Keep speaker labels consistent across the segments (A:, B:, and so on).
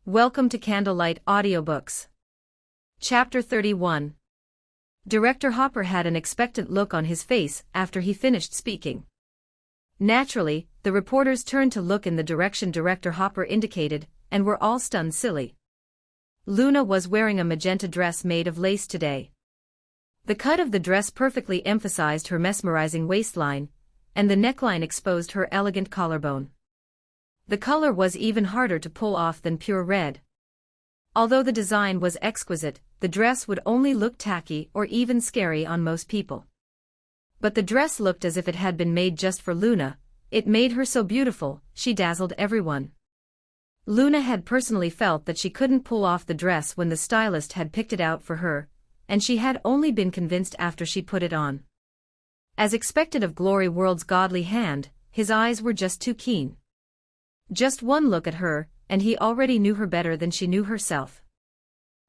A: Welcome to CandleLight Audiobooks. Chapter 31. Director Hopper had an expectant look on his face after he finished speaking. Naturally, the reporters turned to look in the direction Director Hopper indicated, and were all stunned silly. Luna was wearing a magenta dress made of lace today. The cut of the dress perfectly emphasized her mesmerizing waistline, and the neckline exposed her elegant collarbone. The color was even harder to pull off than pure red. Although the design was exquisite, the dress would only look tacky or even scary on most people. But the dress looked as if it had been made just for Luna. It made her so beautiful, she dazzled everyone. Luna had personally felt that she couldn't pull off the dress when the stylist had picked it out for her, and she had only been convinced after she put it on. As expected of Glory World's godly hand, his eyes were just too keen. Just one look at her, and he already knew her better than she knew herself.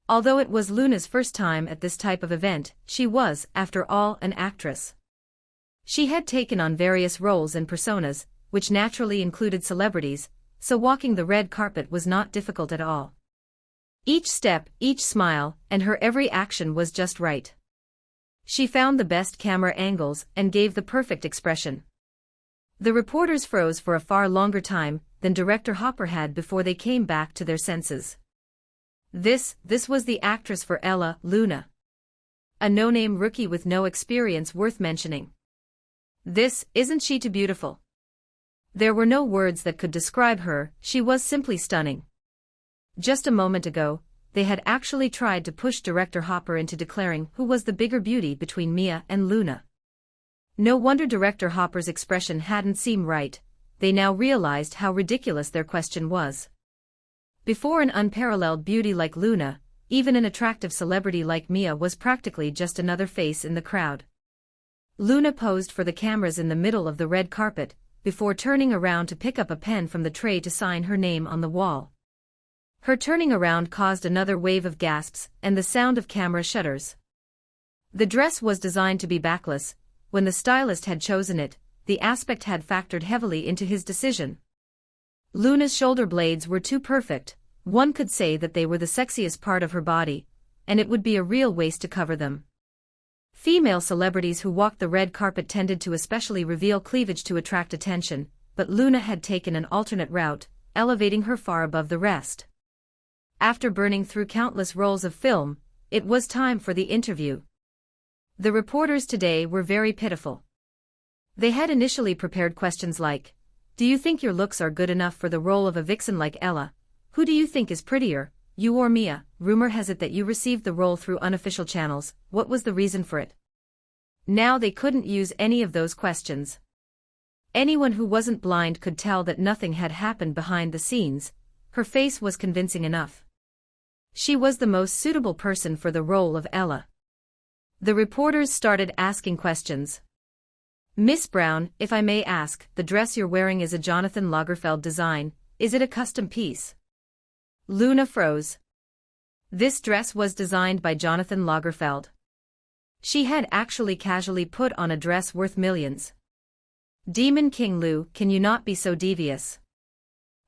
A: Although it was Luna's first time at this type of event, she was, after all, an actress. She had taken on various roles and personas, which naturally included celebrities, so walking the red carpet was not difficult at all. Each step, each smile, and her every action was just right. She found the best camera angles and gave the perfect expression. The reporters froze for a far longer time than Director Hopper had before they came back to their senses. This was the actress for Ella, Luna. A no-name rookie with no experience worth mentioning. Isn't she too beautiful? There were no words that could describe her, she was simply stunning. Just a moment ago, they had actually tried to push Director Hopper into declaring who was the bigger beauty between Mia and Luna. No wonder Director Hopper's expression hadn't seemed right. They now realized how ridiculous their question was. Before an unparalleled beauty like Luna, even an attractive celebrity like Mia was practically just another face in the crowd. Luna posed for the cameras in the middle of the red carpet, before turning around to pick up a pen from the tray to sign her name on the wall. Her turning around caused another wave of gasps and the sound of camera shutters. The dress was designed to be backless. When the stylist had chosen it, the aspect had factored heavily into his decision. Luna's shoulder blades were too perfect, one could say that they were the sexiest part of her body, and it would be a real waste to cover them. Female celebrities who walked the red carpet tended to especially reveal cleavage to attract attention, but Luna had taken an alternate route, elevating her far above the rest. After burning through countless rolls of film, it was time for the interview. The reporters today were very pitiful. They had initially prepared questions like, "Do you think your looks are good enough for the role of a vixen like Ella? Who do you think is prettier, you or Mia? Rumor has it that you received the role through unofficial channels. What was the reason for it?" Now they couldn't use any of those questions. Anyone who wasn't blind could tell that nothing had happened behind the scenes. Her face was convincing enough. She was the most suitable person for the role of Ella. The reporters started asking questions. "Miss Brown, if I may ask, the dress you're wearing is a Jonathan Lagerfeld design. Is it a custom piece?" Luna froze. This dress was designed by Jonathan Lagerfeld. She had actually casually put on a dress worth millions. Demon King Lu, can you not be so devious?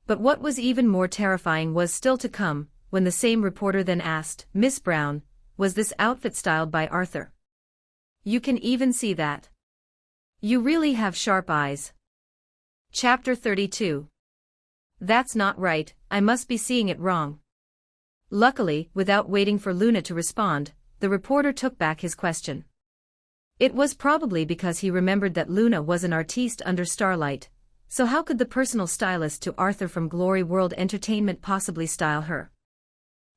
A: But what was even more terrifying was still to come, when the same reporter then asked, "Miss Brown, was this outfit styled by Arthur? You can even see that. You really have sharp eyes." Chapter 32. That's not right, I must be seeing it wrong. Luckily, without waiting for Luna to respond, the reporter took back his question. It was probably because he remembered that Luna was an artiste under Starlight, so how could the personal stylist to Arthur from Glory World Entertainment possibly style her?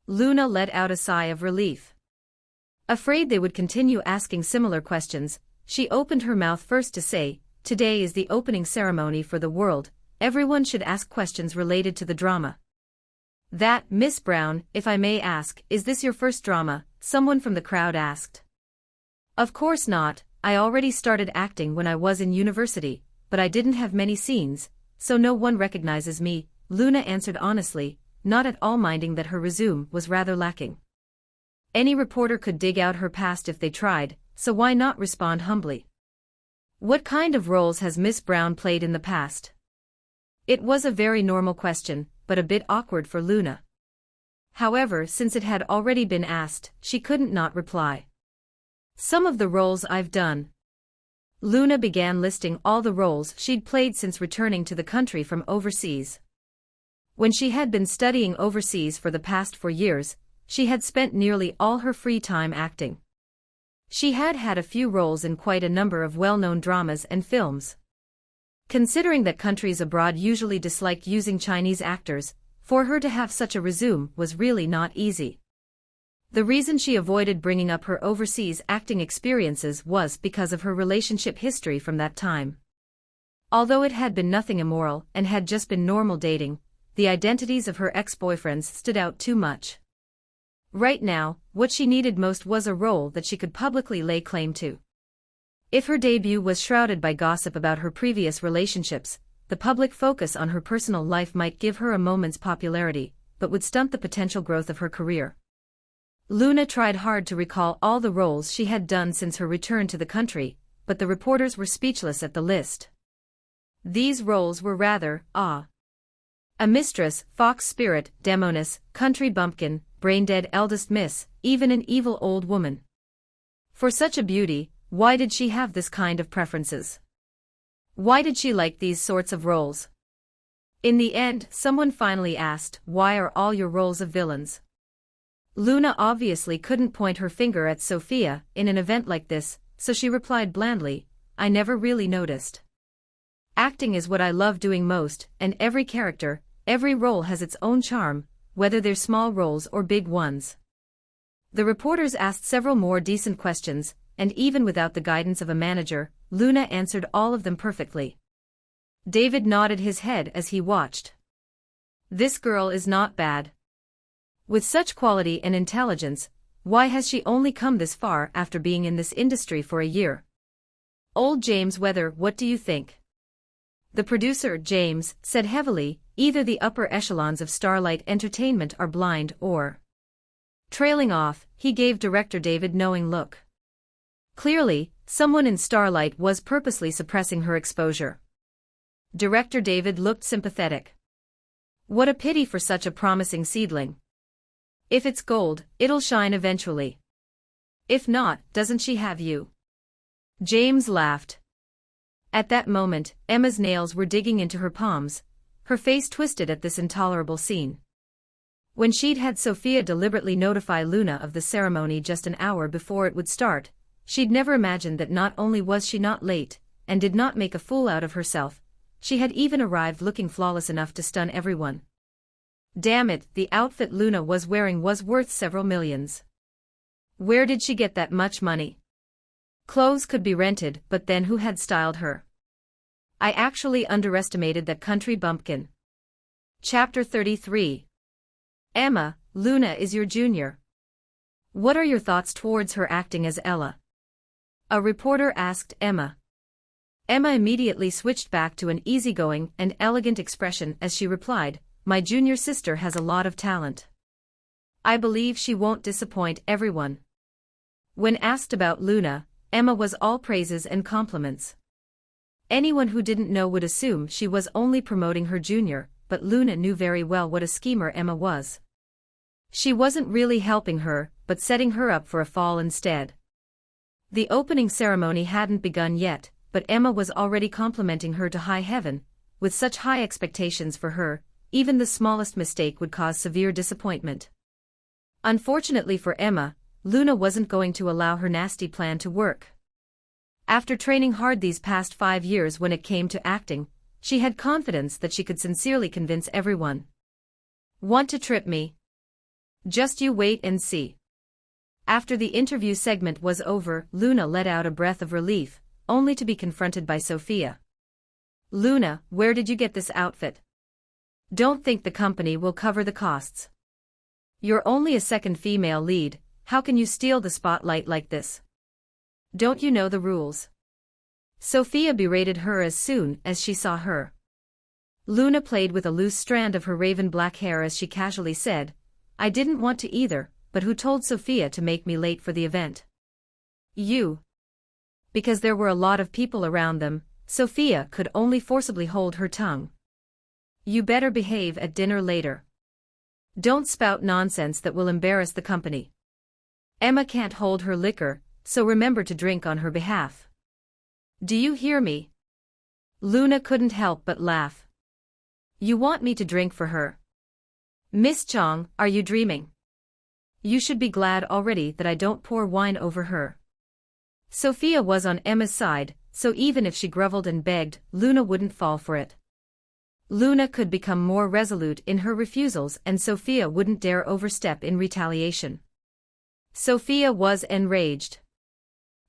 A: Luna let out a sigh of relief. Afraid they would continue asking similar questions, she opened her mouth first to say, "Today is the opening ceremony for the world, everyone should ask questions related to the drama." "That, Miss Brown, if I may ask, is this your first drama?" someone from the crowd asked. "Of course not, I already started acting when I was in university, but I didn't have many scenes, so no one recognizes me," Luna answered honestly, not at all minding that her resume was rather lacking. Any reporter could dig out her past if they tried, so why not respond humbly? "What kind of roles has Miss Brown played in the past?" It was a very normal question, but a bit awkward for Luna. However, since it had already been asked, she couldn't not reply. Some of the roles I've done. Luna began listing all the roles she'd played since returning to the country from overseas. When she had been studying overseas for the past 4 years, she had spent nearly all her free time acting. She had had a few roles in quite a number of well-known dramas and films. Considering that countries abroad usually dislike using Chinese actors, for her to have such a resume was really not easy. The reason she avoided bringing up her overseas acting experiences was because of her relationship history from that time. Although it had been nothing immoral and had just been normal dating, the identities of her ex-boyfriends stood out too much. Right now, what she needed most was a role that she could publicly lay claim to. If her debut was shrouded by gossip about her previous relationships, the public focus on her personal life might give her a moment's popularity, but would stunt the potential growth of her career. Luna tried hard to recall all the roles she had done since her return to the country, but the reporters were speechless at the list. These roles were rather, a mistress, fox spirit, demoness, country bumpkin, brain-dead eldest miss, even an evil old woman. For such a beauty, why did she have this kind of preferences? Why did she like these sorts of roles? In the end, someone finally asked, "Why are all your roles of villains?" Luna obviously couldn't point her finger at Sophia in an event like this, so she replied blandly, "I never really noticed. Acting is what I love doing most, and every character, every role has its own charm, whether they're small roles or big ones." The reporters asked several more decent questions, and even without the guidance of a manager, Luna answered all of them perfectly. David nodded his head as he watched. This girl is not bad. With such quality and intelligence, why has she only come this far after being in this industry for a year? Old James Weather, what do you think? The producer, James, said heavily, either the upper echelons of Starlight Entertainment are blind or... Trailing off, he gave director David knowing look. Clearly, someone in Starlight was purposely suppressing her exposure. Director David looked sympathetic. What a pity for such a promising seedling. If it's gold, it'll shine eventually. If not, doesn't she have you? James laughed. At that moment, Emma's nails were digging into her palms, her face twisted at this intolerable scene. When she'd had Sophia deliberately notify Luna of the ceremony just an hour before it would start, she'd never imagined that not only was she not late, and did not make a fool out of herself, she had even arrived looking flawless enough to stun everyone. Damn it, the outfit Luna was wearing was worth several millions. Where did she get that much money? Clothes could be rented, but then who had styled her? I actually underestimated that country bumpkin. Chapter 33. Emma, Luna is your junior. What are your thoughts towards her acting as Ella? A reporter asked Emma. Emma immediately switched back to an easygoing and elegant expression as she replied, "My junior sister has a lot of talent. I believe she won't disappoint everyone." When asked about Luna, Emma was all praises and compliments. Anyone who didn't know would assume she was only promoting her junior, but Luna knew very well what a schemer Emma was. She wasn't really helping her, but setting her up for a fall instead. The opening ceremony hadn't begun yet, but Emma was already complimenting her to high heaven. With such high expectations for her, even the smallest mistake would cause severe disappointment. Unfortunately for Emma, Luna wasn't going to allow her nasty plan to work. After training hard these past 5 years when it came to acting, she had confidence that she could sincerely convince everyone. Want to trip me? Just you wait and see. After the interview segment was over, Luna let out a breath of relief, only to be confronted by Sophia. Luna, where did you get this outfit? Don't think the company will cover the costs. You're only a second female lead, how can you steal the spotlight like this? Don't you know the rules? Sophia berated her as soon as she saw her. Luna played with a loose strand of her raven black hair as she casually said, I didn't want to either, but who told Sophia to make me late for the event? You. Because there were a lot of people around them, Sophia could only forcibly hold her tongue. You better behave at dinner later. Don't spout nonsense that will embarrass the company. Emma can't hold her liquor, so remember to drink on her behalf. Do you hear me? Luna couldn't help but laugh. You want me to drink for her? Miss Chong, are you dreaming? You should be glad already that I don't pour wine over her. Sophia was on Emma's side, so even if she grovelled and begged, Luna wouldn't fall for it. Luna could become more resolute in her refusals and Sophia wouldn't dare overstep in retaliation. Sophia was enraged.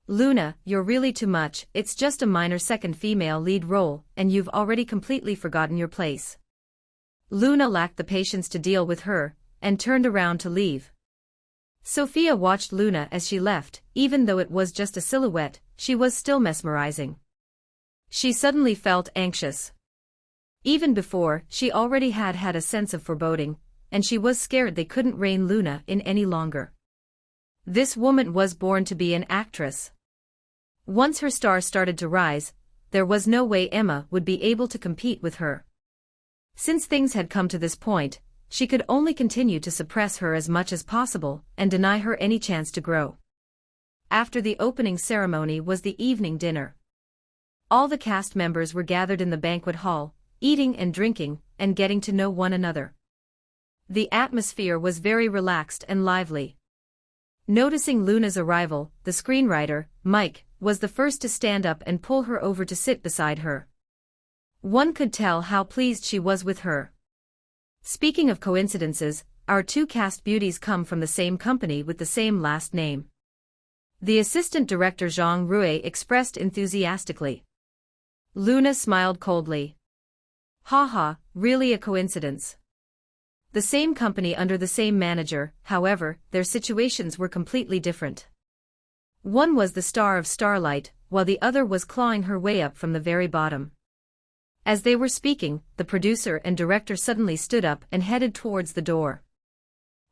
A: Luna, you're really too much, it's just a minor second female lead role, and you've already completely forgotten your place. Luna lacked the patience to deal with her, and turned around to leave. Sophia watched Luna as she left, even though it was just a silhouette, she was still mesmerizing. She suddenly felt anxious. Even before, she already had a sense of foreboding, and she was scared they couldn't rein Luna in any longer. This woman was born to be an actress. Once her star started to rise, there was no way Emma would be able to compete with her. Since things had come to this point, she could only continue to suppress her as much as possible and deny her any chance to grow. After the opening ceremony was the evening dinner. All the cast members were gathered in the banquet hall, eating and drinking, and getting to know one another. The atmosphere was very relaxed and lively. Noticing Luna's arrival, the screenwriter, Mike, was the first to stand up and pull her over to sit beside her. One could tell how pleased she was with her. Speaking of coincidences, our two cast beauties come from the same company with the same last name. The assistant director Zhang Rui expressed enthusiastically. Luna smiled coldly. Haha, really a coincidence. The same company under the same manager, however, their situations were completely different. One was the star of Starlight, while the other was clawing her way up from the very bottom. As they were speaking, the producer and director suddenly stood up and headed towards the door.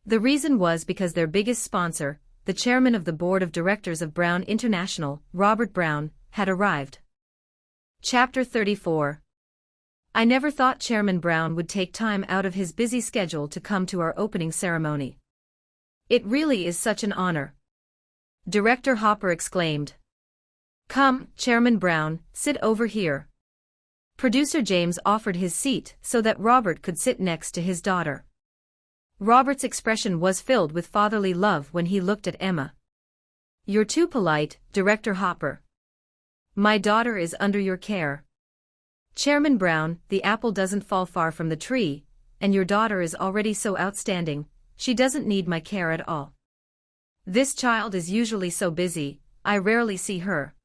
A: The reason was because their biggest sponsor, the chairman of the board of directors of Brown International, Robert Brown, had arrived. Chapter 34. I never thought Chairman Brown would take time out of his busy schedule to come to our opening ceremony. It really is such an honor. Director Hopper exclaimed. Come, Chairman Brown, sit over here. Producer James offered his seat so that Robert could sit next to his daughter. Robert's expression was filled with fatherly love when he looked at Emma. You're too polite, Director Hopper. My daughter is under your care. Chairman Brown, the apple doesn't fall far from the tree, and your daughter is already so outstanding, she doesn't need my care at all. This child is usually so busy, I rarely see her.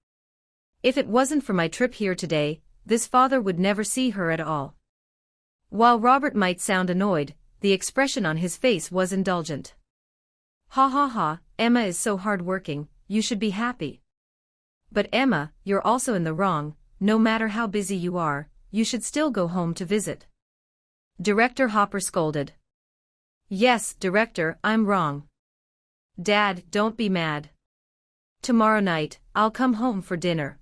A: If it wasn't for my trip here today, this father would never see her at all. While Robert might sound annoyed, the expression on his face was indulgent. Ha ha ha, Emma is so hardworking, you should be happy. But Emma, you're also in the wrong, no matter how busy you are, you should still go home to visit. Director Hopper scolded. Yes, Director, I'm wrong. Dad, don't be mad. Tomorrow night, I'll come home for dinner.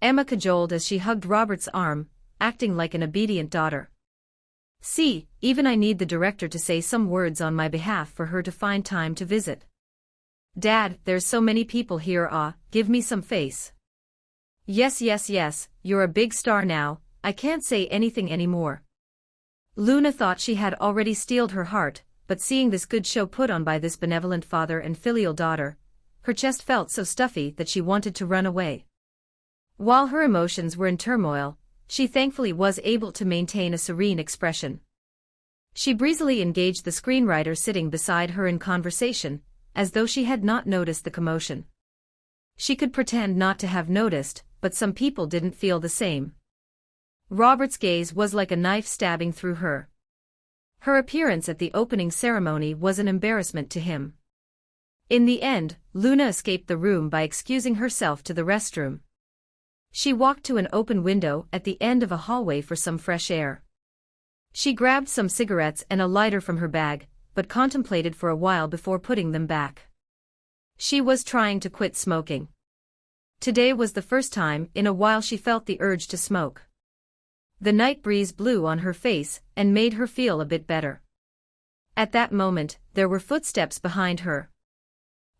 A: Emma cajoled as she hugged Robert's arm, acting like an obedient daughter. See, even I need the director to say some words on my behalf for her to find time to visit. Dad, there's so many people here, give me some face. Yes, you're a big star now, I can't say anything anymore. Luna thought she had already steeled her heart, but seeing this good show put on by this benevolent father and filial daughter, her chest felt so stuffy that she wanted to run away. While her emotions were in turmoil, she thankfully was able to maintain a serene expression. She breezily engaged the screenwriter sitting beside her in conversation, as though she had not noticed the commotion. She could pretend not to have noticed, but some people didn't feel the same. Robert's gaze was like a knife stabbing through her. Her appearance at the opening ceremony was an embarrassment to him. In the end, Luna escaped the room by excusing herself to the restroom. She walked to an open window at the end of a hallway for some fresh air. She grabbed some cigarettes and a lighter from her bag, but contemplated for a while before putting them back. She was trying to quit smoking. Today was the first time in a while she felt the urge to smoke. The night breeze blew on her face and made her feel a bit better. At that moment, there were footsteps behind her.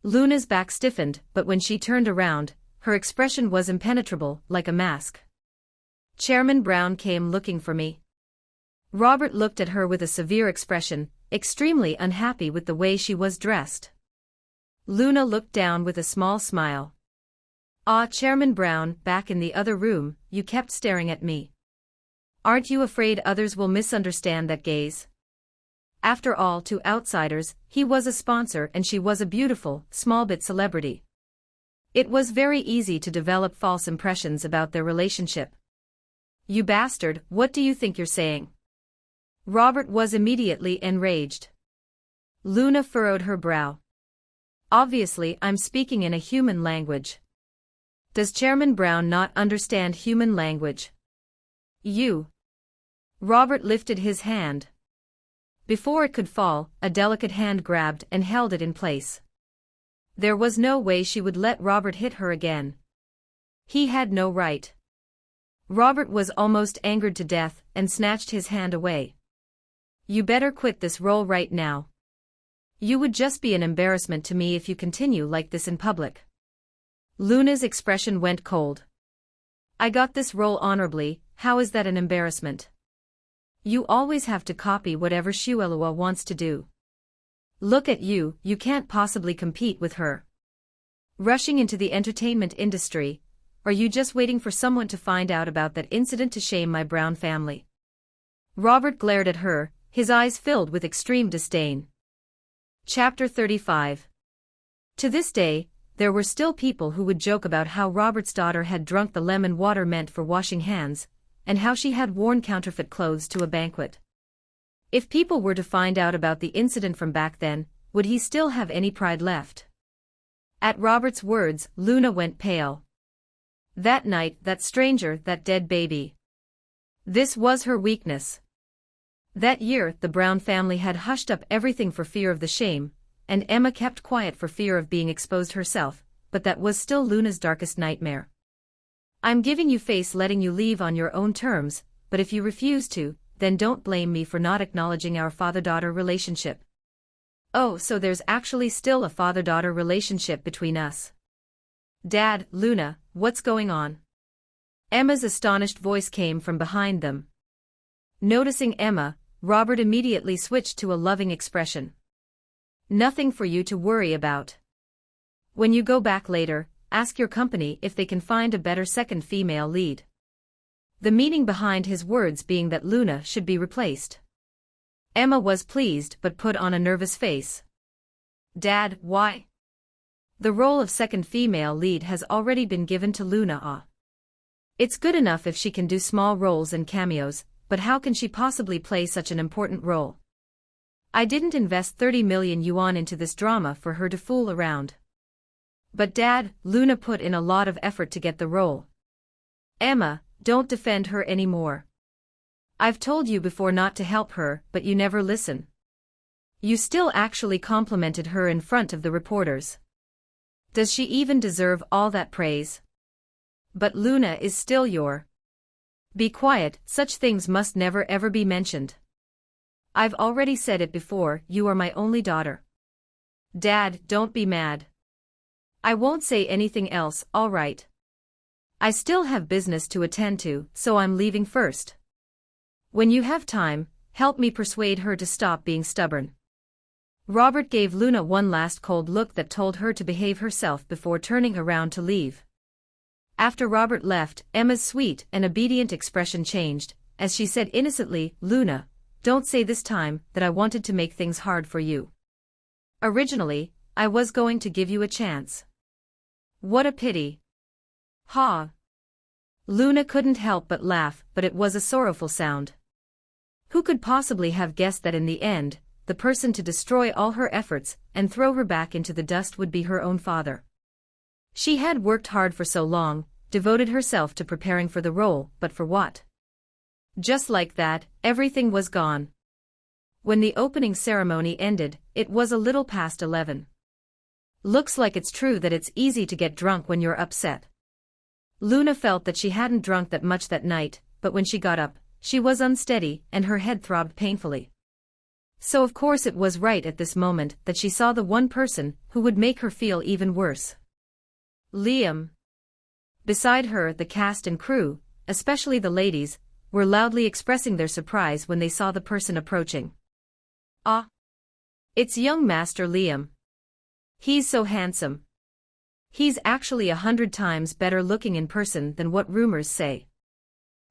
A: Luna's back stiffened, but when she turned around, her expression was impenetrable, like a mask. Chairman Brown came looking for me. Robert looked at her with a severe expression, extremely unhappy with the way she was dressed. Luna looked down with a small smile. "Ah, Chairman Brown, back in the other room, you kept staring at me. Aren't you afraid others will misunderstand that gaze?" After all, to outsiders, he was a sponsor and she was a beautiful, small-bit celebrity. It was very easy to develop false impressions about their relationship. "You bastard, what do you think you're saying?" Robert was immediately enraged. Luna furrowed her brow. "Obviously, I'm speaking in a human language. Does Chairman Brown not understand human language?" "You." Robert lifted his hand. Before it could fall, a delicate hand grabbed and held it in place. There was no way she would let Robert hit her again. He had no right. Robert was almost angered to death and snatched his hand away. "You better quit this role right now. You would just be an embarrassment to me if you continue like this in public." Luna's expression went cold. "I got this role honorably, how is that an embarrassment? You always have to copy whatever Shuelua wants to do. Look at you, you can't possibly compete with her. Rushing into the entertainment industry, are you just waiting for someone to find out about that incident to shame my Brown family?" Robert glared at her, his eyes filled with extreme disdain. Chapter 35. To this day, there were still people who would joke about how Robert's daughter had drunk the lemon water meant for washing hands, and how she had worn counterfeit clothes to a banquet. If people were to find out about the incident from back then, would he still have any pride left? At Robert's words, Luna went pale. That night, that stranger, that dead baby. This was her weakness. That year, the Brown family had hushed up everything for fear of the shame, and Emma kept quiet for fear of being exposed herself, but that was still Luna's darkest nightmare. "I'm giving you face letting you leave on your own terms, but if you refuse to, then don't blame me for not acknowledging our father-daughter relationship." "Oh, so there's actually still a father-daughter relationship between us." "Dad, Luna, what's going on?" Emma's astonished voice came from behind them. Noticing Emma, Robert immediately switched to a loving expression. "Nothing for you to worry about. When you go back later, ask your company if they can find a better second female lead." The meaning behind his words being that Luna should be replaced. Emma was pleased but put on a nervous face. "Dad, why?" "The role of second female lead has already been given to Luna. It's good enough if she can do small roles and cameos, but how can she possibly play such an important role? I didn't invest 30 million yuan into this drama for her to fool around." "But Dad, Luna put in a lot of effort to get the role." "Emma, don't defend her anymore. I've told you before not to help her, but you never listen. You still actually complimented her in front of the reporters. Does she even deserve all that praise? But Luna is still your—" "Be quiet, such things must never ever be mentioned. I've already said it before, you are my only daughter." "Dad, don't be mad. I won't say anything else, all right. I still have business to attend to, so I'm leaving first. When you have time, help me persuade her to stop being stubborn." Robert gave Luna one last cold look that told her to behave herself before turning around to leave. After Robert left, Emma's sweet and obedient expression changed, as she said innocently, "Luna, don't say this time that I wanted to make things hard for you. Originally, I was going to give you a chance. What a pity." "Ha." Luna couldn't help but laugh, but it was a sorrowful sound. Who could possibly have guessed that in the end, the person to destroy all her efforts and throw her back into the dust would be her own father? She had worked hard for so long, devoted herself to preparing for the role, but for what? Just like that, everything was gone. When the opening ceremony ended, it was a little past 11. Looks like it's true that it's easy to get drunk when you're upset. Luna felt that she hadn't drunk that much that night, but when she got up, she was unsteady and her head throbbed painfully. So of course it was right at this moment that she saw the one person who would make her feel even worse. Liam. Beside her, the cast and crew, especially the ladies, were loudly expressing their surprise when they saw the person approaching. Ah! It's young Master Liam. He's so handsome. He's actually 100 times better looking in person than what rumors say.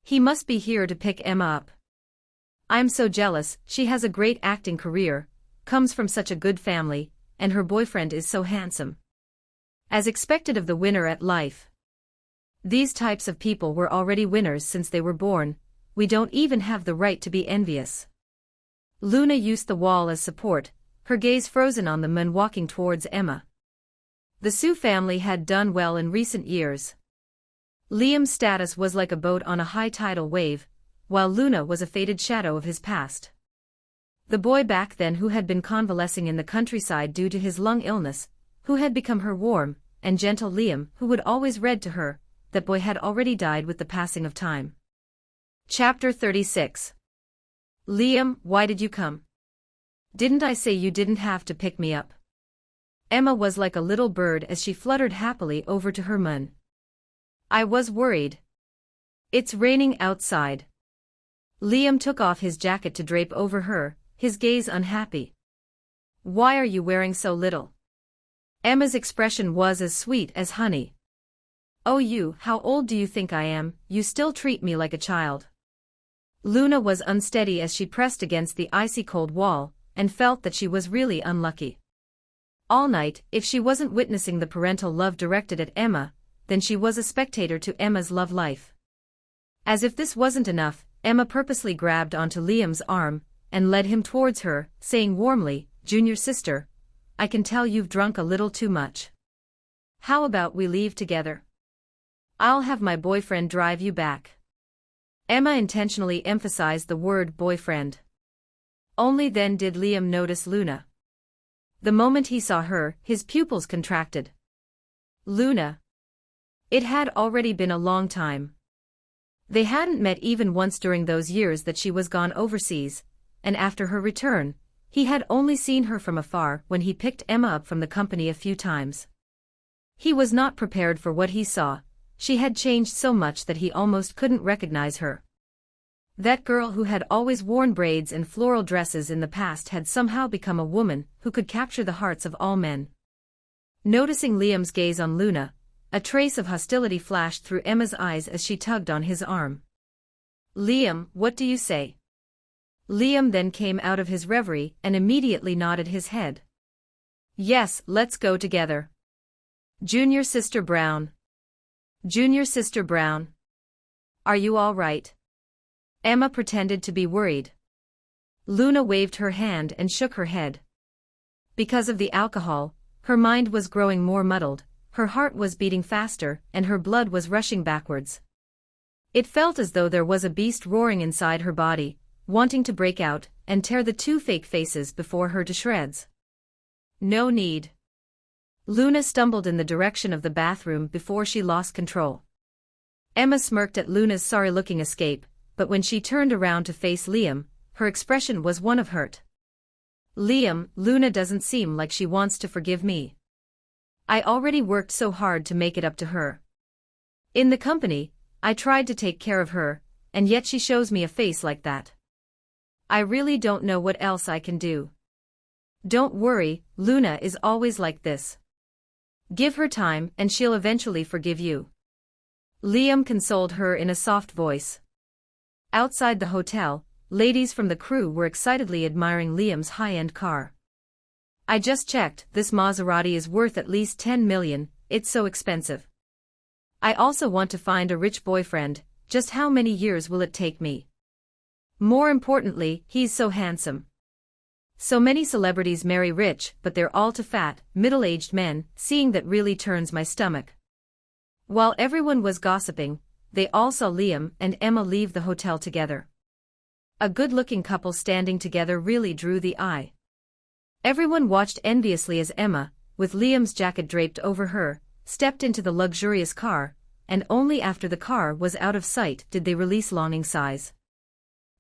A: He must be here to pick Emma up. I'm so jealous. She has a great acting career, comes from such a good family, and her boyfriend is so handsome. As expected of the winner at life. These types of people were already winners since they were born. We don't even have the right to be envious. Luna used the wall as support, her gaze frozen on the men walking towards Emma. The Sue family had done well in recent years. Liam's status was like a boat on a high tidal wave, while Luna was a faded shadow of his past. The boy back then who had been convalescing in the countryside due to his lung illness, who had become her warm and gentle Liam who would always read to her, that boy had already died with the passing of time. Chapter 36. Liam, why did you come? Didn't I say you didn't have to pick me up? Emma was like a little bird as she fluttered happily over to her man. I was worried. It's raining outside. Liam took off his jacket to drape over her, his gaze unhappy. Why are you wearing so little? Emma's expression was as sweet as honey. Oh you, how old do you think I am? You still treat me like a child. Luna was unsteady as she pressed against the icy cold wall, and felt that she was really unlucky. All night, if she wasn't witnessing the parental love directed at Emma, then she was a spectator to Emma's love life. As if this wasn't enough, Emma purposely grabbed onto Liam's arm, and led him towards her, saying warmly, Junior sister, I can tell you've drunk a little too much. How about we leave together? I'll have my boyfriend drive you back. Emma intentionally emphasized the word boyfriend. Only then did Liam notice Luna. The moment he saw her, his pupils contracted. Luna. It had already been a long time. They hadn't met even once during those years that she was gone overseas, and after her return, he had only seen her from afar when he picked Emma up from the company a few times. He was not prepared for what he saw. She had changed so much that he almost couldn't recognize her. That girl who had always worn braids and floral dresses in the past had somehow become a woman who could capture the hearts of all men. Noticing Liam's gaze on Luna, a trace of hostility flashed through Emma's eyes as she tugged on his arm. Liam, what do you say? Liam then came out of his reverie and immediately nodded his head. Yes, let's go together. Junior Sister Brown. Junior Sister Brown. Are you all right? Emma pretended to be worried. Luna waved her hand and shook her head. Because of the alcohol, her mind was growing more muddled, her heart was beating faster and her blood was rushing backwards. It felt as though there was a beast roaring inside her body, wanting to break out and tear the two fake faces before her to shreds. No need. Luna stumbled in the direction of the bathroom before she lost control. Emma smirked at Luna's sorry-looking escape, but when she turned around to face Liam, her expression was one of hurt. Liam, Luna doesn't seem like she wants to forgive me. I already worked so hard to make it up to her. In the company, I tried to take care of her, and yet she shows me a face like that. I really don't know what else I can do. Don't worry, Luna is always like this. Give her time and she'll eventually forgive you. Liam consoled her in a soft voice. Outside the hotel, ladies from the crew were excitedly admiring Liam's high-end car. I just checked, this Maserati is worth at least 10 million, it's so expensive. I also want to find a rich boyfriend, just how many years will it take me? More importantly, he's so handsome. So many celebrities marry rich, but they're all too fat, middle-aged men, seeing that really turns my stomach. While everyone was gossiping, they all saw Liam and Emma leave the hotel together. A good-looking couple standing together really drew the eye. Everyone watched enviously as Emma, with Liam's jacket draped over her, stepped into the luxurious car, and only after the car was out of sight did they release longing sighs.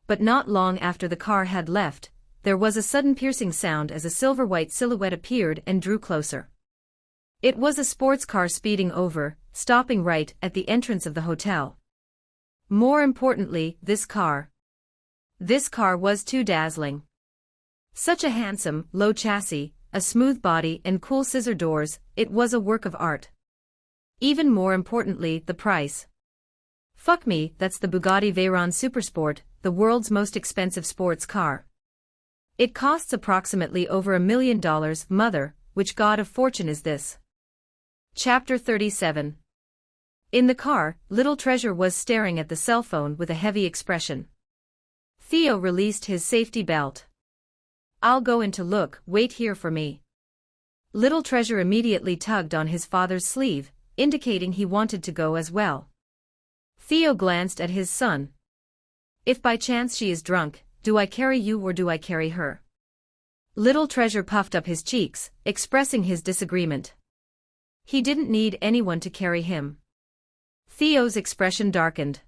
A: But not long after the car had left, there was a sudden piercing sound as a silver-white silhouette appeared and drew closer. It was a sports car speeding over, stopping right at the entrance of the hotel. More importantly, this car was too dazzling. Such a handsome, low chassis, a smooth body and cool scissor doors, it was a work of art. Even more importantly, the price. Fuck me, that's the Bugatti Veyron Supersport, the world's most expensive sports car. It costs approximately over $1 million, mother, which god of fortune is this? Chapter 37. In the car, Little Treasure was staring at the cell phone with a heavy expression. Theo released his safety belt. I'll go in to look, wait here for me. Little Treasure immediately tugged on his father's sleeve, indicating he wanted to go as well. Theo glanced at his son. If by chance she is drunk, do I carry you or do I carry her? Little Treasure puffed up his cheeks, expressing his disagreement. He didn't need anyone to carry him. Theo's expression darkened.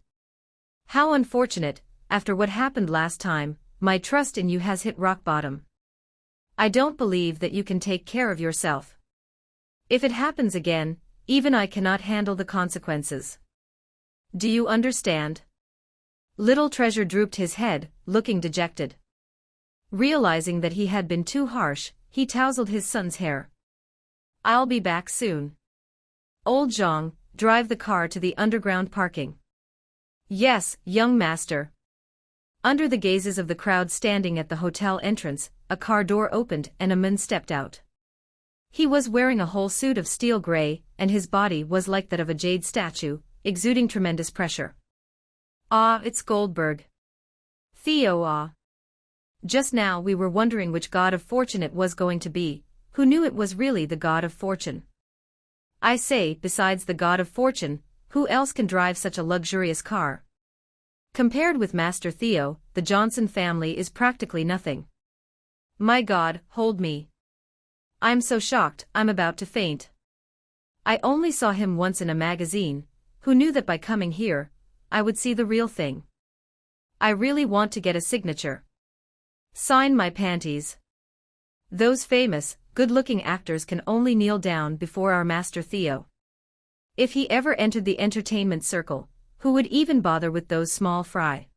A: How unfortunate, after what happened last time, my trust in you has hit rock bottom. I don't believe that you can take care of yourself. If it happens again, even I cannot handle the consequences. Do you understand? Little Treasure drooped his head, looking dejected. Realizing that he had been too harsh, he tousled his son's hair. I'll be back soon. Old Zhang, drive the car to the underground parking. Yes, young master. Under the gazes of the crowd standing at the hotel entrance, a car door opened and a man stepped out. He was wearing a whole suit of steel gray, and his body was like that of a jade statue, exuding tremendous pressure. Ah, it's Goldberg. Theo, ah. Just now we were wondering which god of fortune it was going to be. Who knew it was really the god of fortune? I say, besides the god of fortune, who else can drive such a luxurious car? Compared with Master Theo, the Johnson family is practically nothing. My God, hold me. I'm so shocked, I'm about to faint. I only saw him once in a magazine. Who knew that by coming here, I would see the real thing? I really want to get a signature. Sign my panties. Those famous, good-looking actors can only kneel down before our Master Theo. If he ever entered the entertainment circle, who would even bother with those small fry?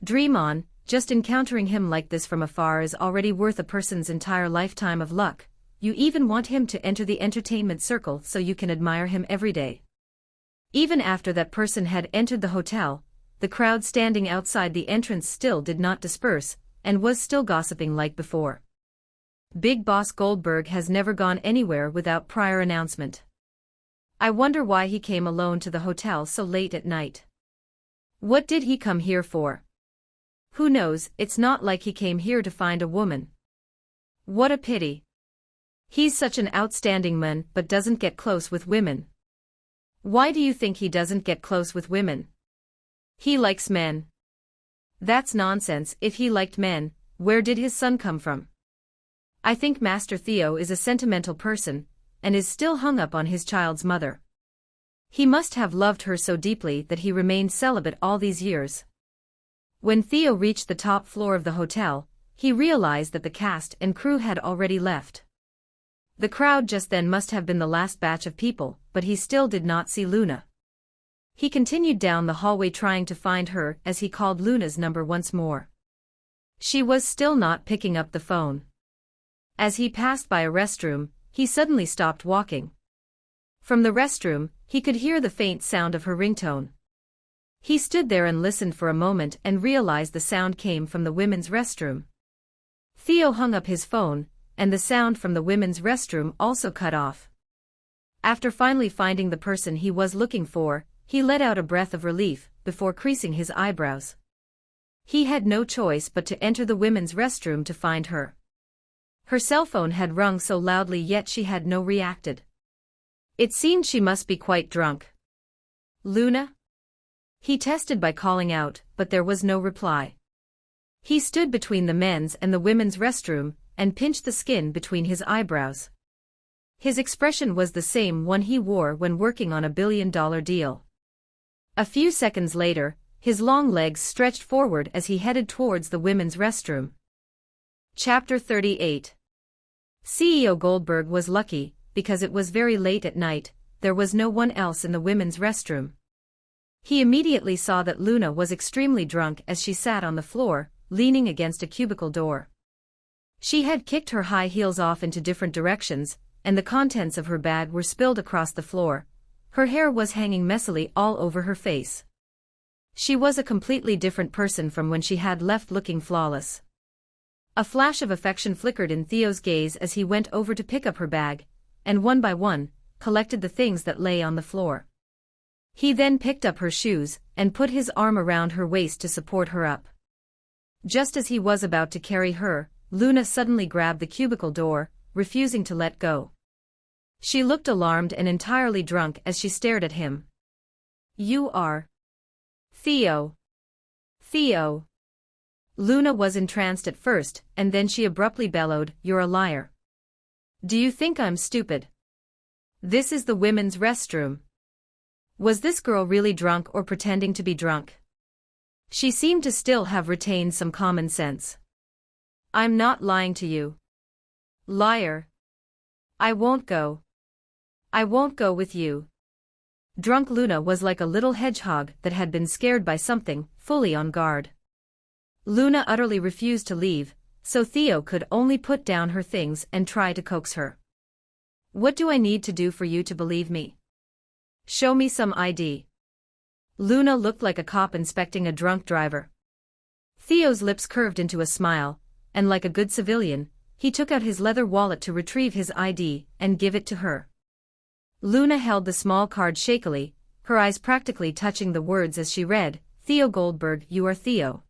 A: Dream on, just encountering him like this from afar is already worth a person's entire lifetime of luck. You even want him to enter the entertainment circle so you can admire him every day. Even after that person had entered the hotel, the crowd standing outside the entrance still did not disperse, and was still gossiping like before. Big Boss Goldberg has never gone anywhere without prior announcement. I wonder why he came alone to the hotel so late at night. What did he come here for? Who knows, it's not like he came here to find a woman. What a pity. He's such an outstanding man but doesn't get close with women. Why do you think he doesn't get close with women? He likes men. That's nonsense. If he liked men, where did his son come from? I think Master Theo is a sentimental person, and is still hung up on his child's mother. He must have loved her so deeply that he remained celibate all these years. When Theo reached the top floor of the hotel, he realized that the cast and crew had already left. The crowd just then must have been the last batch of people, but he still did not see Luna. He continued down the hallway trying to find her as he called Luna's number once more. She was still not picking up the phone. As he passed by a restroom, he suddenly stopped walking. From the restroom, he could hear the faint sound of her ringtone. He stood there and listened for a moment and realized the sound came from the women's restroom. Theo hung up his phone, and the sound from the women's restroom also cut off. After finally finding the person he was looking for, he let out a breath of relief, before creasing his eyebrows. He had no choice but to enter the women's restroom to find her. Her cell phone had rung so loudly yet she had no reacted. It seemed she must be quite drunk. Luna? He tested by calling out, but there was no reply. He stood between the men's and the women's restroom, and pinched the skin between his eyebrows. His expression was the same one he wore when working on a billion-dollar deal. A few seconds later, his long legs stretched forward as he headed towards the women's restroom. Chapter 38. CEO Goldberg was lucky, because it was very late at night, there was no one else in the women's restroom. He immediately saw that Luna was extremely drunk as she sat on the floor, leaning against a cubicle door. She had kicked her high heels off into different directions, and the contents of her bag were spilled across the floor. Her hair was hanging messily all over her face. She was a completely different person from when she had left, looking flawless. A flash of affection flickered in Theo's gaze as he went over to pick up her bag, and one by one, collected the things that lay on the floor. He then picked up her shoes, and put his arm around her waist to support her up. Just as he was about to carry her, Luna suddenly grabbed the cubicle door, refusing to let go. She looked alarmed and entirely drunk as she stared at him. "You are Theo. Theo." Luna was entranced at first, and then she abruptly bellowed, "You're a liar. Do you think I'm stupid? This is the women's restroom." Was this girl really drunk or pretending to be drunk? She seemed to still have retained some common sense. "I'm not lying to you. Liar. I won't go. I won't go with you." Drunk Luna was like a little hedgehog that had been scared by something, fully on guard. Luna utterly refused to leave, so Theo could only put down her things and try to coax her. "What do I need to do for you to believe me? Show me some ID." Luna looked like a cop inspecting a drunk driver. Theo's lips curved into a smile, and like a good civilian, he took out his leather wallet to retrieve his ID and give it to her. Luna held the small card shakily, her eyes practically touching the words as she read, "Theo Goldberg, you are Theo."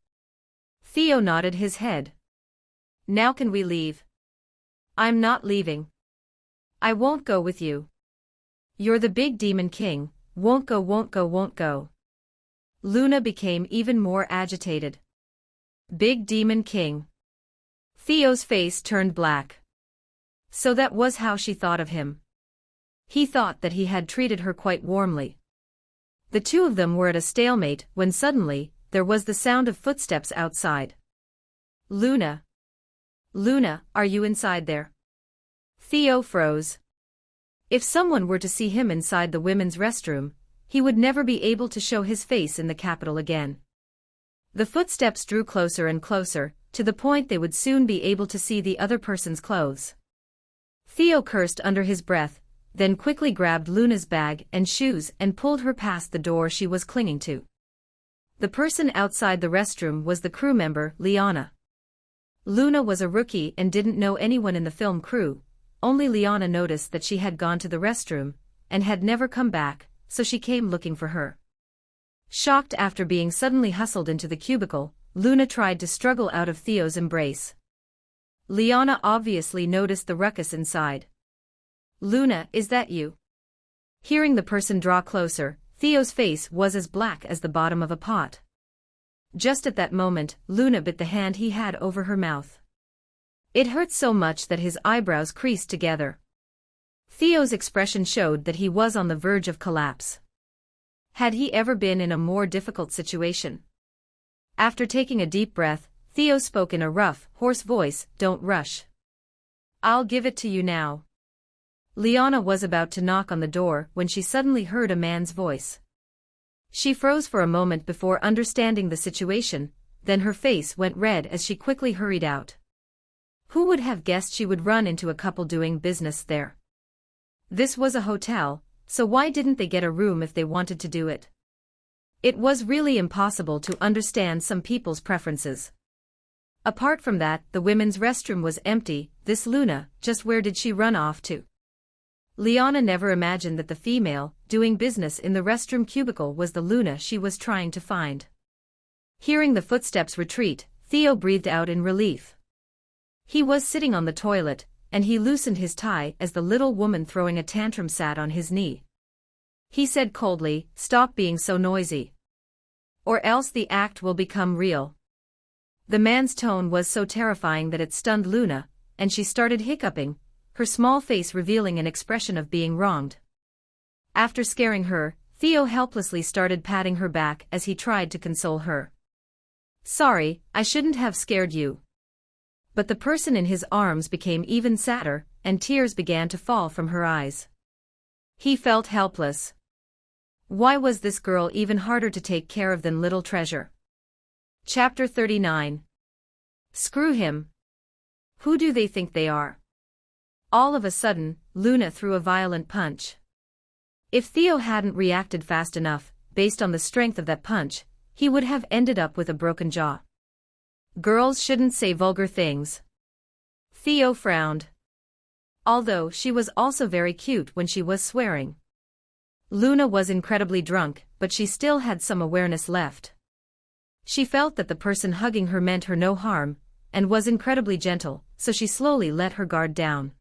A: Theo nodded his head. "Now can we leave?" "I'm not leaving. I won't go with you. You're the big demon king, won't go, won't go, won't go." Luna became even more agitated. Big demon king. Theo's face turned black. So that was how she thought of him. He thought that he had treated her quite warmly. The two of them were at a stalemate when suddenly, there was the sound of footsteps outside. "Luna. Luna, are you inside there?" Theo froze. If someone were to see him inside the women's restroom, he would never be able to show his face in the capital again. The footsteps drew closer and closer, to the point they would soon be able to see the other person's clothes. Theo cursed under his breath, then quickly grabbed Luna's bag and shoes and pulled her past the door she was clinging to. The person outside the restroom was the crew member, Liana. Luna was a rookie and didn't know anyone in the film crew, only Liana noticed that she had gone to the restroom, and had never come back, so she came looking for her. Shocked after being suddenly hustled into the cubicle, Luna tried to struggle out of Theo's embrace. Liana obviously noticed the ruckus inside. "Luna, is that you?" Hearing the person draw closer, Theo's face was as black as the bottom of a pot. Just at that moment, Luna bit the hand he had over her mouth. It hurt so much that his eyebrows creased together. Theo's expression showed that he was on the verge of collapse. Had he ever been in a more difficult situation? After taking a deep breath, Theo spoke in a rough, hoarse voice, "Don't rush. I'll give it to you now." Liana was about to knock on the door when she suddenly heard a man's voice. She froze for a moment before understanding the situation, then her face went red as she quickly hurried out. Who would have guessed she would run into a couple doing business there? This was a hotel, so why didn't they get a room if they wanted to do it? It was really impossible to understand some people's preferences. Apart from that, the women's restroom was empty. This Luna, just where did she run off to? Liana never imagined that the female, doing business in the restroom cubicle was the Luna she was trying to find. Hearing the footsteps retreat, Theo breathed out in relief. He was sitting on the toilet, and he loosened his tie as the little woman throwing a tantrum sat on his knee. He said coldly, "Stop being so noisy. Or else the act will become real." The man's tone was so terrifying that it stunned Luna, and she started hiccuping, her small face revealing an expression of being wronged. After scaring her, Theo helplessly started patting her back as he tried to console her. "Sorry, I shouldn't have scared you. But the person in his arms became even sadder, and tears began to fall from her eyes. He felt helpless. Why was this girl even harder to take care of than little treasure? Chapter 39. Screw him. Who do they think they are? All of a sudden, Luna threw a violent punch. If Theo hadn't reacted fast enough, based on the strength of that punch, he would have ended up with a broken jaw. Girls shouldn't say vulgar things. Theo frowned. Although she was also very cute when she was swearing. Luna was incredibly drunk, but she still had some awareness left. She felt that the person hugging her meant her no harm, and was incredibly gentle, so she slowly let her guard down.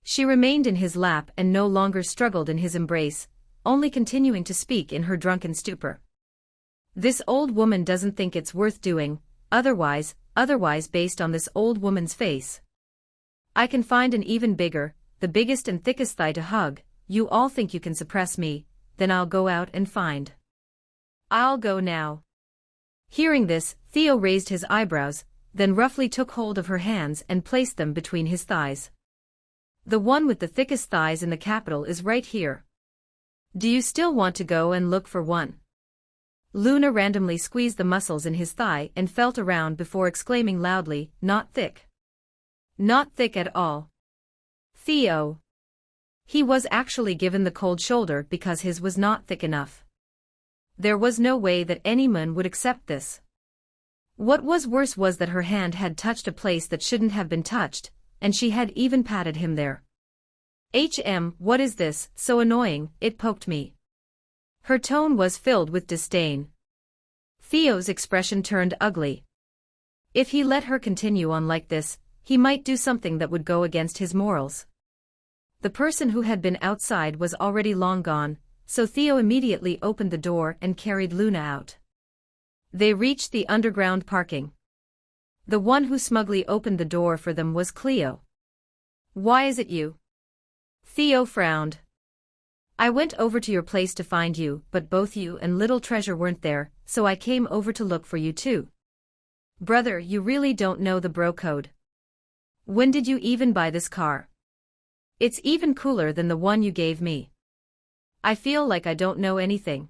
A: She remained in his lap and no longer struggled in his embrace, only continuing to speak in her drunken stupor. This old woman doesn't think it's worth doing, otherwise based on this old woman's face. I can find an even bigger, the biggest and thickest thigh to hug. You all think you can suppress me, then I'll go out and find. I'll go now. Hearing this, Theo raised his eyebrows, then roughly took hold of her hands and placed them between his thighs. The one with the thickest thighs in the capital is right here. Do you still want to go and look for one? Luna randomly squeezed the muscles in his thigh and felt around before exclaiming loudly, "Not thick. Not thick at all." Theo. He was actually given the cold shoulder because his was not thick enough. There was no way that any man would accept this. What was worse was that her hand had touched a place that shouldn't have been touched, and she had even patted him there. What is this, so annoying, it poked me. Her tone was filled with disdain. Theo's expression turned ugly. If he let her continue on like this, he might do something that would go against his morals. The person who had been outside was already long gone, so Theo immediately opened the door and carried Luna out. They reached the underground parking. The one who smugly opened the door for them was Cleo. "Why is it you?" Theo frowned. "I went over to your place to find you, but both you and Little Treasure weren't there, so I came over to look for you too." "Brother, you really don't know the bro code. When did you even buy this car? It's even cooler than the one you gave me. I feel like I don't know anything."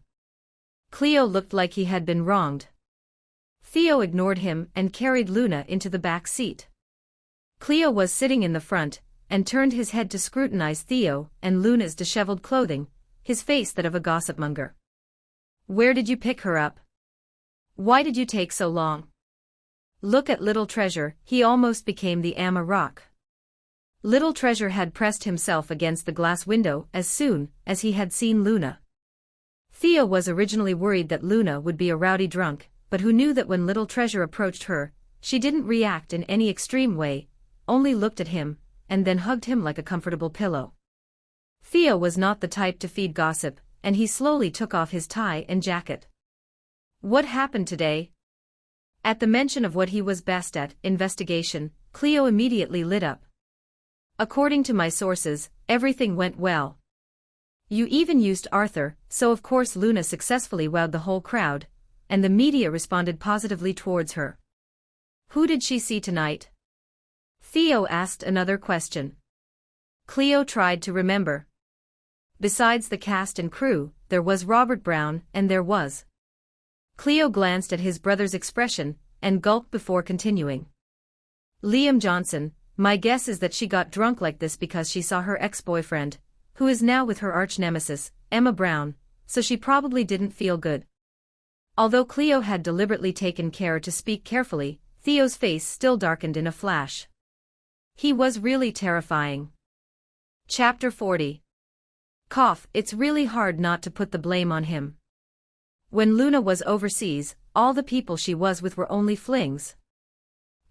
A: Cleo looked like he had been wronged. Theo ignored him and carried Luna into the back seat. Cleo was sitting in the front, and turned his head to scrutinize Theo and Luna's disheveled clothing, his face that of a gossipmonger. "Where did you pick her up? Why did you take so long? Look at Little Treasure, he almost became the Amma Rock." Little Treasure had pressed himself against the glass window as soon as he had seen Luna. Theo was originally worried that Luna would be a rowdy drunk, but who knew that when Little Treasure approached her, she didn't react in any extreme way, only looked at him, and then hugged him like a comfortable pillow. Theo was not the type to feed gossip, and he slowly took off his tie and jacket. "What happened today?" At the mention of what he was best at, investigation, Cleo immediately lit up. "According to my sources, everything went well. You even used Arthur, so of course Luna successfully wowed the whole crowd, and the media responded positively towards her." "Who did she see tonight?" Theo asked another question. Cleo tried to remember. Besides the cast and crew, there was Robert Brown, and there was. Cleo glanced at his brother's expression, and gulped before continuing. "Liam Johnson. My guess is that she got drunk like this because she saw her ex-boyfriend, who is now with her arch-nemesis, Emma Brown, so she probably didn't feel good." Although Cleo had deliberately taken care to speak carefully, Theo's face still darkened in a flash. He was really terrifying. Chapter 40. It's really hard not to put the blame on him. When Luna was overseas, all the people she was with were only flings.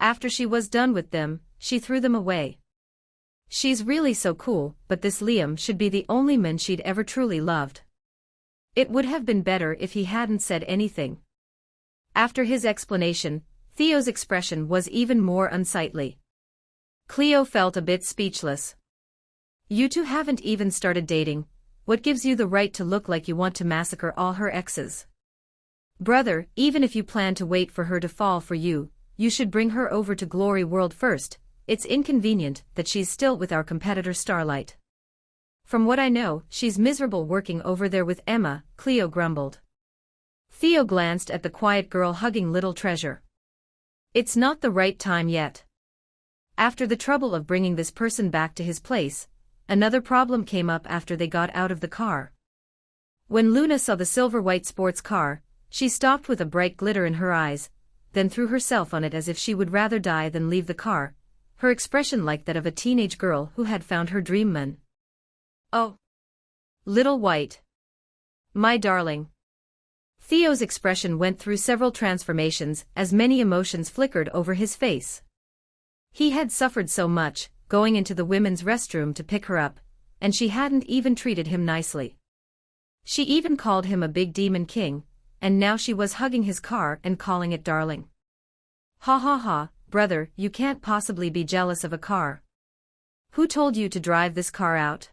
A: After she was done with them, she threw them away. She's really so cool, but this Liam should be the only man she'd ever truly loved. It would have been better if he hadn't said anything. After his explanation, Theo's expression was even more unsightly. Cleo felt a bit speechless. "You two haven't even started dating. What gives you the right to look like you want to massacre all her exes? Brother, even if you plan to wait for her to fall for you, you should bring her over to Glory World first. It's inconvenient that she's still with our competitor Starlight. From what I know, she's miserable working over there with Emma, Cleo grumbled. Theo glanced at the quiet girl hugging little treasure. It's not the right time yet. After the trouble of bringing this person back to his place, another problem came up after they got out of the car. When Luna saw the silver-white sports car, she stopped with a bright glitter in her eyes, then threw herself on it as if she would rather die than leave the car, her expression like that of a teenage girl who had found her dream man. Oh! Little White. My darling. Theo's expression went through several transformations as many emotions flickered over his face. He had suffered so much, going into the women's restroom to pick her up, and she hadn't even treated him nicely. She even called him a big demon king, and now she was hugging his car and calling it darling. Ha ha ha, brother, you can't possibly be jealous of a car. Who told you to drive this car out?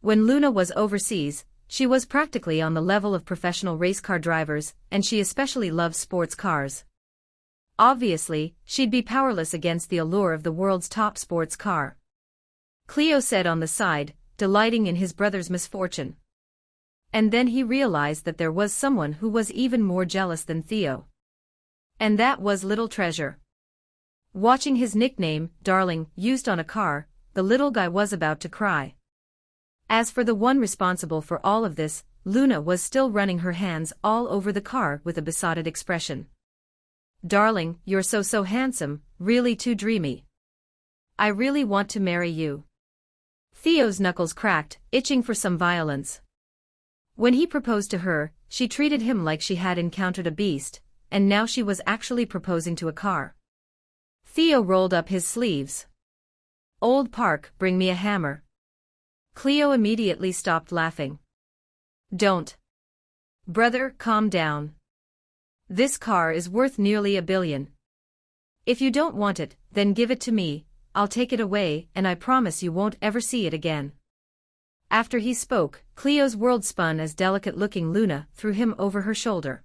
A: When Luna was overseas, she was practically on the level of professional race car drivers, and she especially loves sports cars. Obviously, she'd be powerless against the allure of the world's top sports car. Cleo said on the side, delighting in his brother's misfortune. And then he realized that there was someone who was even more jealous than Theo. And that was Little Treasure. Watching his nickname, Darling, used on a car, the little guy was about to cry. As for the one responsible for all of this, Luna was still running her hands all over the car with a besotted expression. Darling, you're so handsome, really too dreamy. I really want to marry you. Theo's knuckles cracked, itching for some violence. When he proposed to her, she treated him like she had encountered a beast, and now she was actually proposing to a car. Theo rolled up his sleeves. Old Park, bring me a hammer. Cleo immediately stopped laughing. Don't. Brother, calm down. This car is worth nearly $1 billion. If you don't want it, then give it to me, I'll take it away and I promise you won't ever see it again. After he spoke, Cleo's world spun as delicate-looking Luna threw him over her shoulder.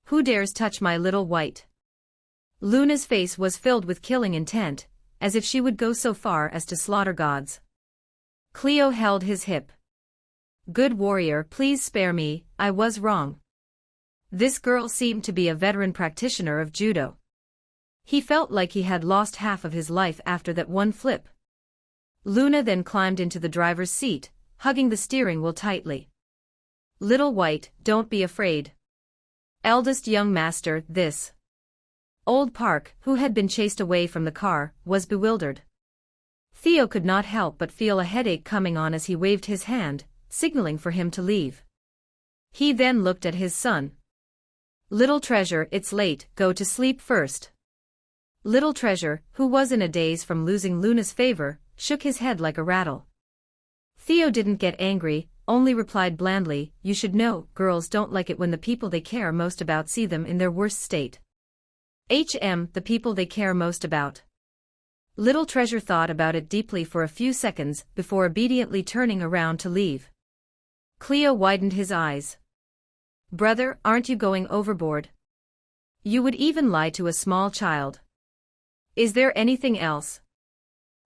A: Who dares touch my little white? Luna's face was filled with killing intent, as if she would go so far as to slaughter gods. Cleo held his hip. Good warrior, please spare me, I was wrong. This girl seemed to be a veteran practitioner of judo. He felt like he had lost half of his life after that one flip. Luna then climbed into the driver's seat, hugging the steering wheel tightly. Little White, don't be afraid. Eldest young master, this. Old Park, who had been chased away from the car, was bewildered. Theo could not help but feel a headache coming on as he waved his hand, signaling for him to leave. He then looked at his son. Little Treasure, it's late, go to sleep first. Little Treasure, who was in a daze from losing Luna's favor, shook his head like a rattle. Theo didn't get angry, only replied blandly, you should know, girls don't like it when the people they care most about see them in their worst state. The people they care most about. Little Treasure thought about it deeply for a few seconds before obediently turning around to leave. Cleo widened his eyes. Brother, aren't you going overboard? You would even lie to a small child. Is there anything else?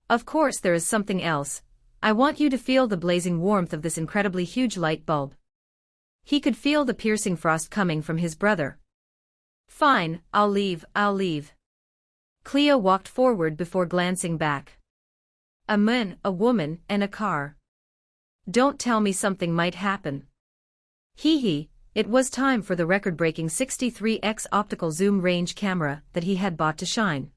A: Of course there is something else. I want you to feel the blazing warmth of this incredibly huge light bulb. He could feel the piercing frost coming from his brother. Fine, I'll leave. Cleo walked forward before glancing back. A man, a woman, and a car. Don't tell me something might happen. It was time for the record-breaking 63x optical zoom range camera that he had bought to shine.